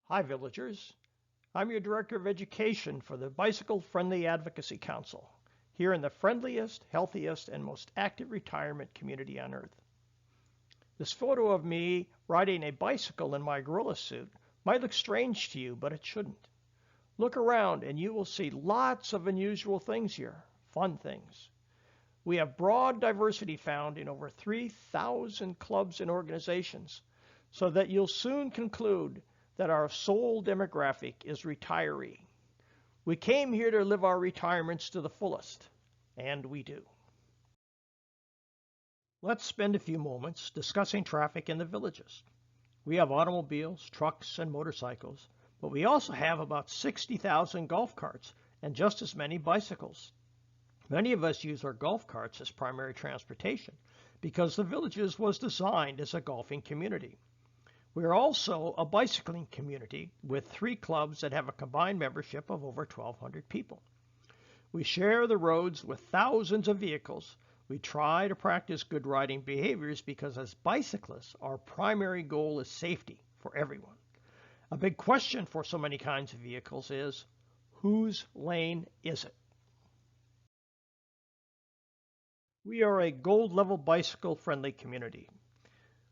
Hi, villagers. I'm your Director of Education for the Bicycle Friendly Advocacy Council, here in the friendliest, healthiest, and most active retirement community on Earth. This photo of me riding a bicycle in my gorilla suit might look strange to you, but it shouldn't. Look around and you will see lots of unusual things here, fun things. We have broad diversity found in over 3,000 clubs and organizations, so that you'll soon conclude that our sole demographic is retiree. We came here to live our retirements to the fullest, and we do. Let's spend a few moments discussing traffic in the villages. We have automobiles, trucks, and motorcycles, but we also have about 60,000 golf carts and just as many bicycles. Many of us use our golf carts as primary transportation because the villages was designed as a golfing community. We are also a bicycling community with 3 clubs that have a combined membership of over 1,200 people. We share the roads with thousands of vehicles. We try to practice good riding behaviors because as bicyclists, our primary goal is safety for everyone. A big question for so many kinds of vehicles is, whose lane is it? We are a gold-level bicycle-friendly community.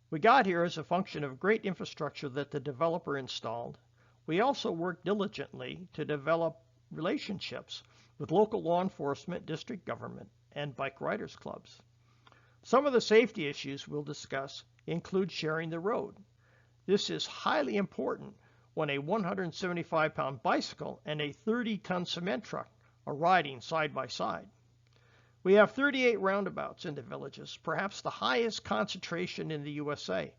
We got here as a function of great infrastructure that the developer installed. We also worked diligently to develop relationships with local law enforcement, district government, and bike riders clubs. Some of the safety issues we'll discuss include sharing the road. This is highly important when a 175-pound bicycle and a 30-ton cement truck are riding side by side. We have 38 roundabouts in the villages, perhaps the highest concentration in the USA.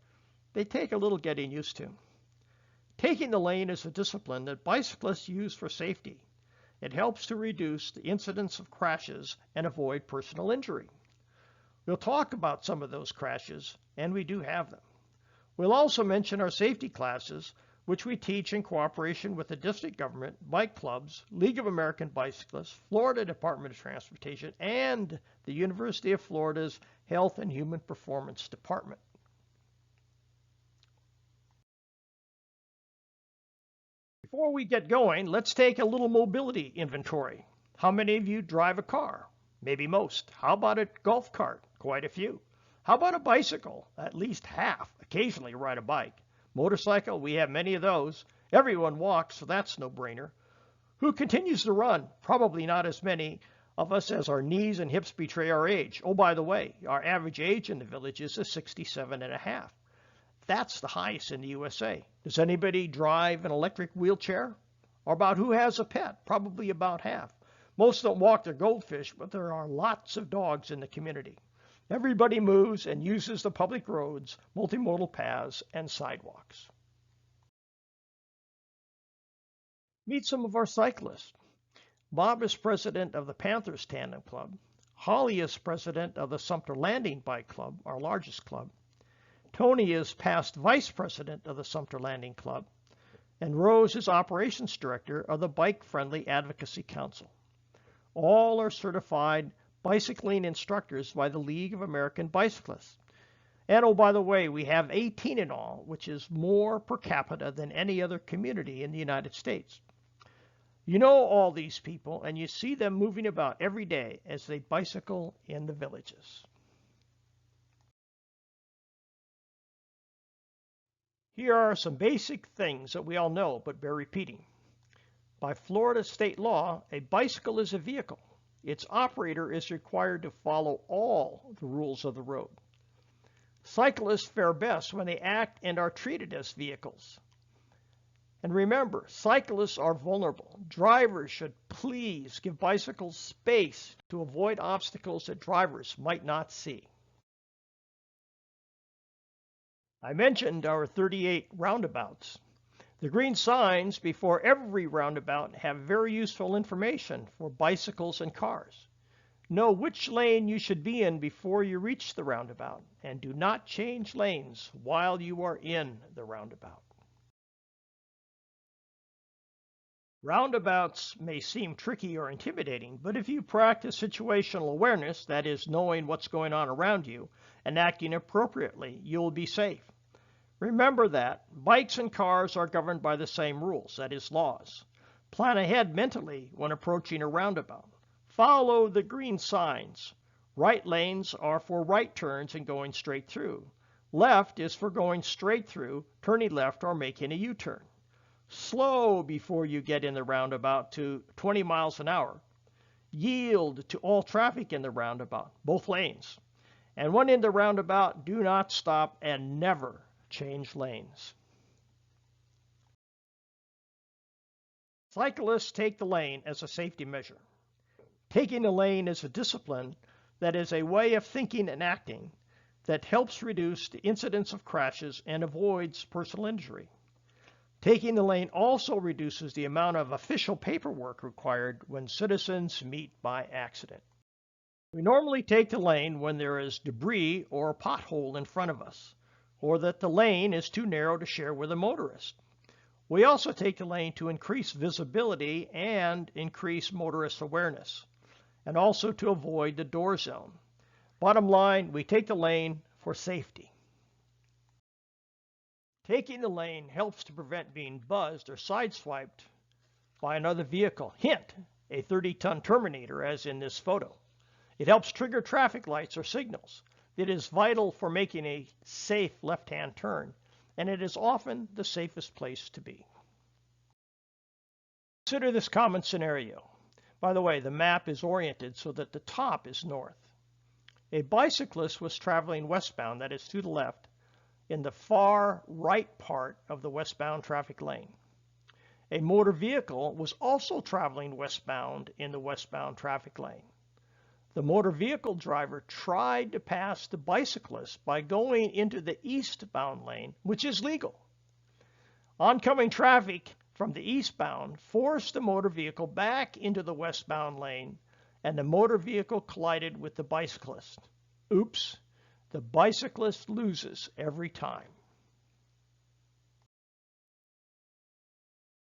They take a little getting used to. Taking the lane is a discipline that bicyclists use for safety. It helps to reduce the incidence of crashes and avoid personal injury. We'll talk about some of those crashes, and we do have them. We'll also mention our safety classes, which we teach in cooperation with the district government, bike clubs, League of American Bicyclists, Florida Department of Transportation, and the University of Florida's Health and Human Performance Department. Before we get going, let's take a little mobility inventory. How many of you drive a car? Maybe most. How about a golf cart? Quite a few. How about a bicycle? At least half occasionally ride a bike. Motorcycle, we have many of those. Everyone walks, so that's no brainer. Who continues to run? Probably not as many of us as our knees and hips betray our age. Oh, by the way, our average age in the village is 67 and a half. That's the highest in the USA. Does anybody drive an electric wheelchair? Or about who has a pet? Probably about half. Most don't walk their goldfish, but there are lots of dogs in the community. Everybody moves and uses the public roads, multimodal paths, and sidewalks. Meet some of our cyclists. Bob is president of the Panthers Tandem Club. Holly is president of the Sumter Landing Bike Club, our largest club. Tony is past vice president of the Sumter Landing Club. And Rose is operations director of the Bike Friendly Advocacy Council. All are certified bicycling instructors by the League of American Bicyclists. And oh, by the way, we have 18 in all, which is more per capita than any other community in the United States. You know all these people, and you see them moving about every day as they bicycle in the villages. Here are some basic things that we all know but bear repeating. By Florida state law, a bicycle is a vehicle. Its operator is required to follow all the rules of the road. Cyclists fare best when they act and are treated as vehicles. And remember, cyclists are vulnerable. Drivers should please give bicycles space to avoid obstacles that drivers might not see. I mentioned our 38 roundabouts. The green signs before every roundabout have very useful information for bicycles and cars. Know which lane you should be in before you reach the roundabout, and do not change lanes while you are in the roundabout. Roundabouts may seem tricky or intimidating, but if you practice situational awareness, that is, knowing what's going on around you and acting appropriately, you'll be safe. Remember that bikes and cars are governed by the same rules, that is, laws. Plan ahead mentally when approaching a roundabout. Follow the green signs. Right lanes are for right turns and going straight through. Left is for going straight through, turning left, or making a U-turn. Slow before you get in the roundabout to 20 miles an hour. Yield to all traffic in the roundabout, both lanes. And when in the roundabout, do not stop and never change lanes. Cyclists take the lane as a safety measure. Taking the lane is a discipline that is a way of thinking and acting that helps reduce the incidence of crashes and avoids personal injury. Taking the lane also reduces the amount of official paperwork required when citizens meet by accident. We normally take the lane when there is debris or a pothole in front of us, or that the lane is too narrow to share with a motorist. We also take the lane to increase visibility and increase motorist awareness, and also to avoid the door zone. Bottom line, we take the lane for safety. Taking the lane helps to prevent being buzzed or sideswiped by another vehicle. Hint, a 30-ton Terminator, as in this photo. It helps trigger traffic lights or signals. It is vital for making a safe left-hand turn, and it is often the safest place to be. Consider this common scenario. By the way, the map is oriented so that the top is north. A bicyclist was traveling westbound, that is to the left, in the far right part of the westbound traffic lane. A motor vehicle was also traveling westbound in the westbound traffic lane. The motor vehicle driver tried to pass the bicyclist by going into the eastbound lane, which is legal. Oncoming traffic from the eastbound forced the motor vehicle back into the westbound lane, and the motor vehicle collided with the bicyclist. Oops, the bicyclist loses every time.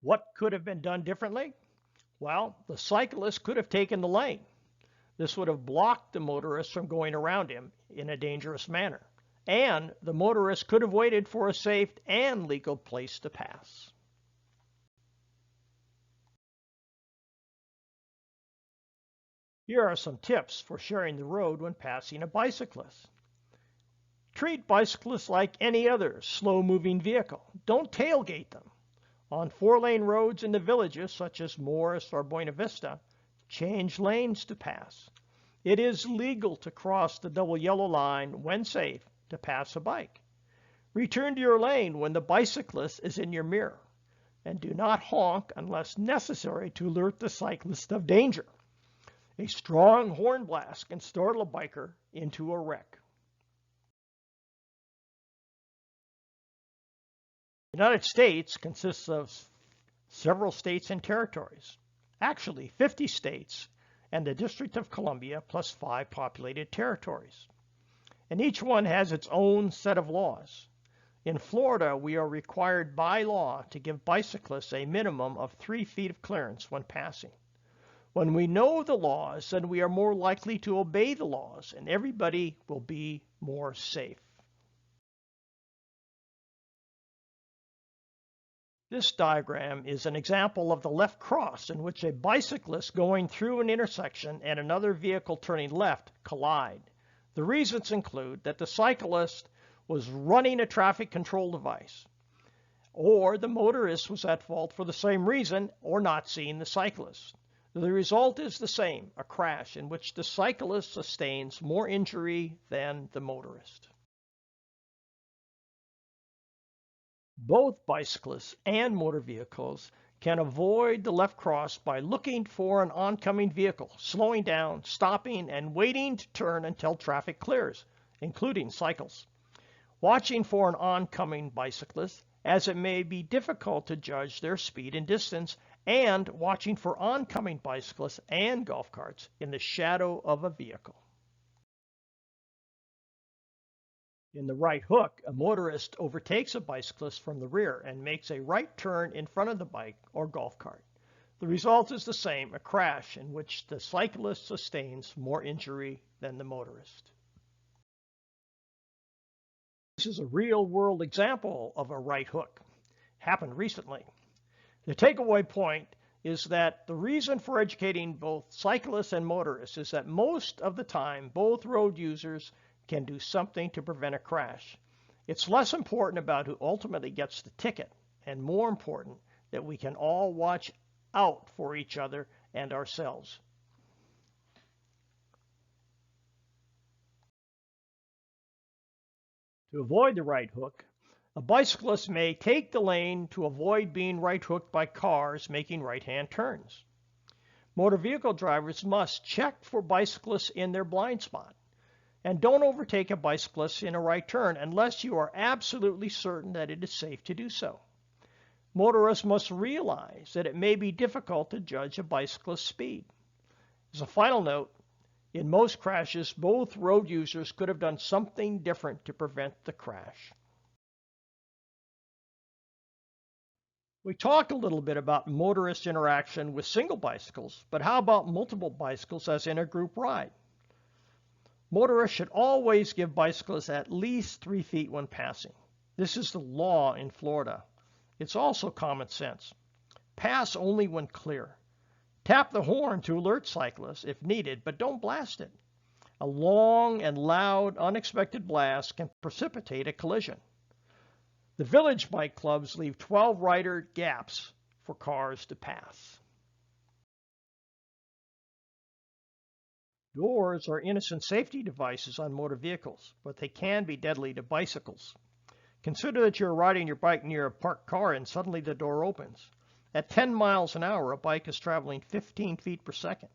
What could have been done differently? Well, the cyclist could have taken the lane. This would have blocked the motorist from going around him in a dangerous manner, and the motorist could have waited for a safe and legal place to pass. Here are some tips for sharing the road when passing a bicyclist. Treat bicyclists like any other slow-moving vehicle. Don't tailgate them. On four-lane roads in the villages, such as Morris or Buena Vista, change lanes to pass. It is legal to cross the double yellow line when safe to pass a bike. Return to your lane when the bicyclist is in your mirror, and do not honk unless necessary to alert the cyclist of danger. A strong horn blast can startle a biker into a wreck. The United States consists of several states and territories. Actually, 50 states and the District of Columbia plus 5 populated territories. And each one has its own set of laws. In Florida, we are required by law to give bicyclists a minimum of 3 feet of clearance when passing. When we know the laws, then we are more likely to obey the laws, and everybody will be more safe. This diagram is an example of the left cross in which a bicyclist going through an intersection and another vehicle turning left collide. The reasons include that the cyclist was running a traffic control device, or the motorist was at fault for the same reason, or not seeing the cyclist. The result is the same, a crash in which the cyclist sustains more injury than the motorist. Both bicyclists and motor vehicles can avoid the left cross by looking for an oncoming vehicle, slowing down, stopping, and waiting to turn until traffic clears, including cycles. Watching for an oncoming bicyclist, as it may be difficult to judge their speed and distance, and watching for oncoming bicyclists and golf carts in the shadow of a vehicle. In the right hook, a motorist overtakes a bicyclist from the rear and makes a right turn in front of the bike or golf cart. The result is the same, a crash in which the cyclist sustains more injury than the motorist. This is a real-world example of a right hook. Happened recently. The takeaway point is that the reason for educating both cyclists and motorists is that most of the time, both road users can do something to prevent a crash. It's less important about who ultimately gets the ticket, and more important that we can all watch out for each other and ourselves. To avoid the right hook, a bicyclist may take the lane to avoid being right hooked by cars making right-hand turns. Motor vehicle drivers must check for bicyclists in their blind spot. And don't overtake a bicyclist in a right turn unless you are absolutely certain that it is safe to do so. Motorists must realize that it may be difficult to judge a bicyclist's speed. As a final note, in most crashes, both road users could have done something different to prevent the crash. We talked a little bit about motorist interaction with single bicycles, but how about multiple bicycles as in a group ride? Motorists should always give bicyclists at least 3 feet when passing. This is the law in Florida. It's also common sense. Pass only when clear. Tap the horn to alert cyclists if needed, but don't blast it. A long and loud, unexpected blast can precipitate a collision. The village bike clubs leave 12 rider gaps for cars to pass. Doors are innocent safety devices on motor vehicles, but they can be deadly to bicycles. Consider that you're riding your bike near a parked car and suddenly the door opens. At 10 miles an hour, a bike is traveling 15 feet per second.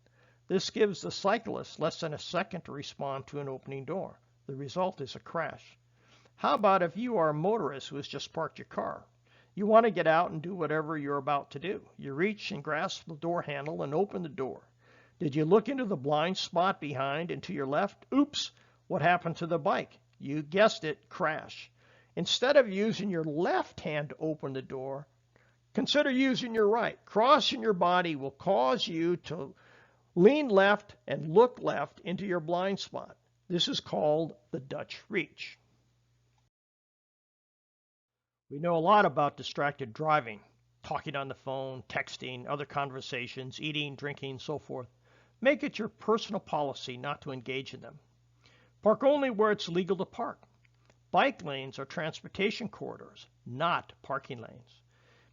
This gives the cyclist less than a second to respond to an opening door. The result is a crash. How about if you are a motorist who has just parked your car? You want to get out and do whatever you're about to do. You reach and grasp the door handle and open the door. Did you look into the blind spot behind and to your left? Oops! What happened to the bike? You guessed it, crash. Instead of using your left hand to open the door, consider using your right. Crossing your body will cause you to lean left and look left into your blind spot. This is called the Dutch reach. We know a lot about distracted driving, talking on the phone, texting, other conversations, eating, drinking, so forth. Make it your personal policy not to engage in them. Park only where it's legal to park. Bike lanes are transportation corridors, not parking lanes.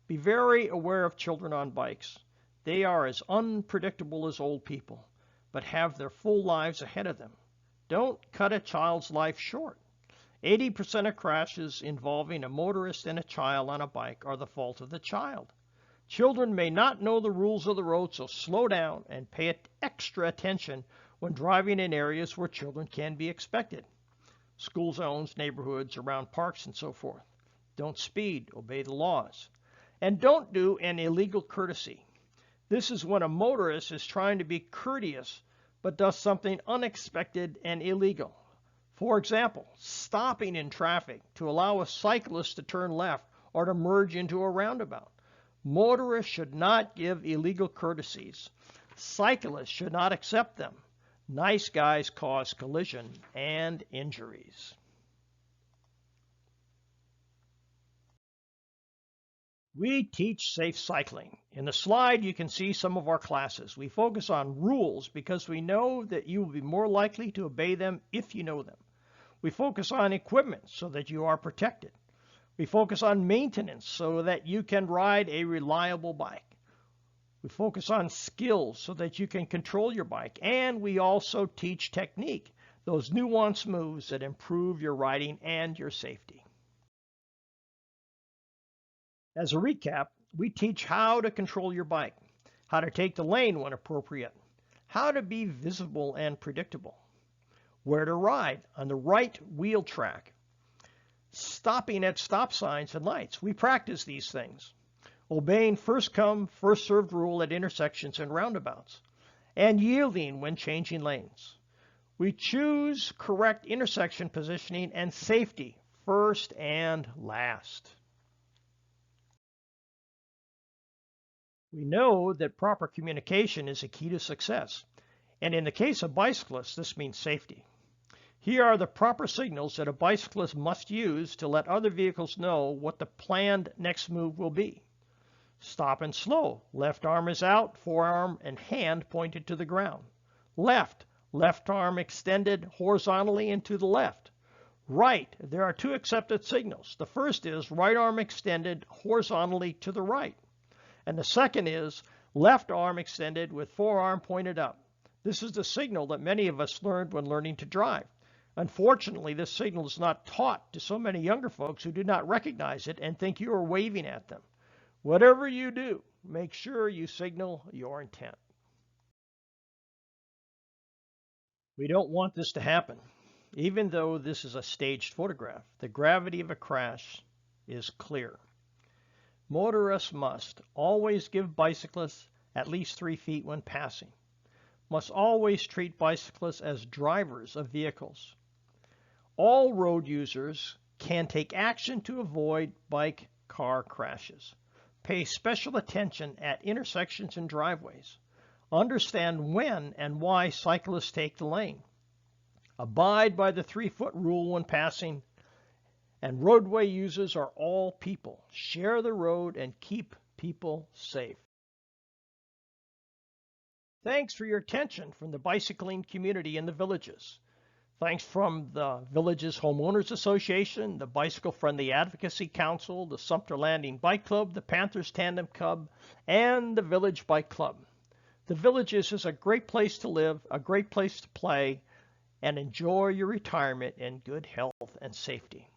Be very aware of children on bikes. They are as unpredictable as old people, but have their full lives ahead of them. Don't cut a child's life short. 80% of crashes involving a motorist and a child on a bike are the fault of the child. Children may not know the rules of the road, so slow down and pay extra attention when driving in areas where children can be expected. School zones, neighborhoods, around parks, and so forth. Don't speed, obey the laws. And don't do an illegal courtesy. This is when a motorist is trying to be courteous but does something unexpected and illegal. For example, stopping in traffic to allow a cyclist to turn left or to merge into a roundabout. Motorists should not give illegal courtesies. Cyclists should not accept them. Nice guys cause collision and injuries. We teach safe cycling. In the slide, you can see some of our classes. We focus on rules because we know that you will be more likely to obey them if you know them. We focus on equipment so that you are protected. We focus on maintenance so that you can ride a reliable bike. We focus on skills so that you can control your bike. And we also teach technique, those nuanced moves that improve your riding and your safety. As a recap, we teach how to control your bike, how to take the lane when appropriate, how to be visible and predictable, where to ride on the right wheel track, stopping at stop signs and lights. We practice these things. Obeying first come, first served rule at intersections and roundabouts, and yielding when changing lanes. We choose correct intersection positioning and safety first and last. We know that proper communication is a key to success, and in the case of bicyclists, this means safety. Here are the proper signals that a bicyclist must use to let other vehicles know what the planned next move will be. Stop and slow. Left arm is out, forearm and hand pointed to the ground. Left, left arm extended horizontally and to the left. Right, there are two accepted signals. The first is right arm extended horizontally to the right. And the second is left arm extended with forearm pointed up. This is the signal that many of us learned when learning to drive. Unfortunately, this signal is not taught to so many younger folks who do not recognize it and think you are waving at them. Whatever you do, make sure you signal your intent. We don't want this to happen. Even though this is a staged photograph, the gravity of a crash is clear. Motorists must always give bicyclists at least 3 feet when passing. Must always treat bicyclists as drivers of vehicles. All road users can take action to avoid bike-car crashes. Pay special attention at intersections and driveways. Understand when and why cyclists take the lane. Abide by the 3-foot rule when passing. And roadway users are all people. Share the road and keep people safe. Thanks for your attention from the bicycling community in the villages. Thanks from the Villages Homeowners Association, the Bicycle Friendly Advocacy Council, the Sumter Landing Bike Club, the Panthers Tandem Club, and the Village Bike Club. The Villages is a great place to live, a great place to play, and enjoy your retirement in good health and safety.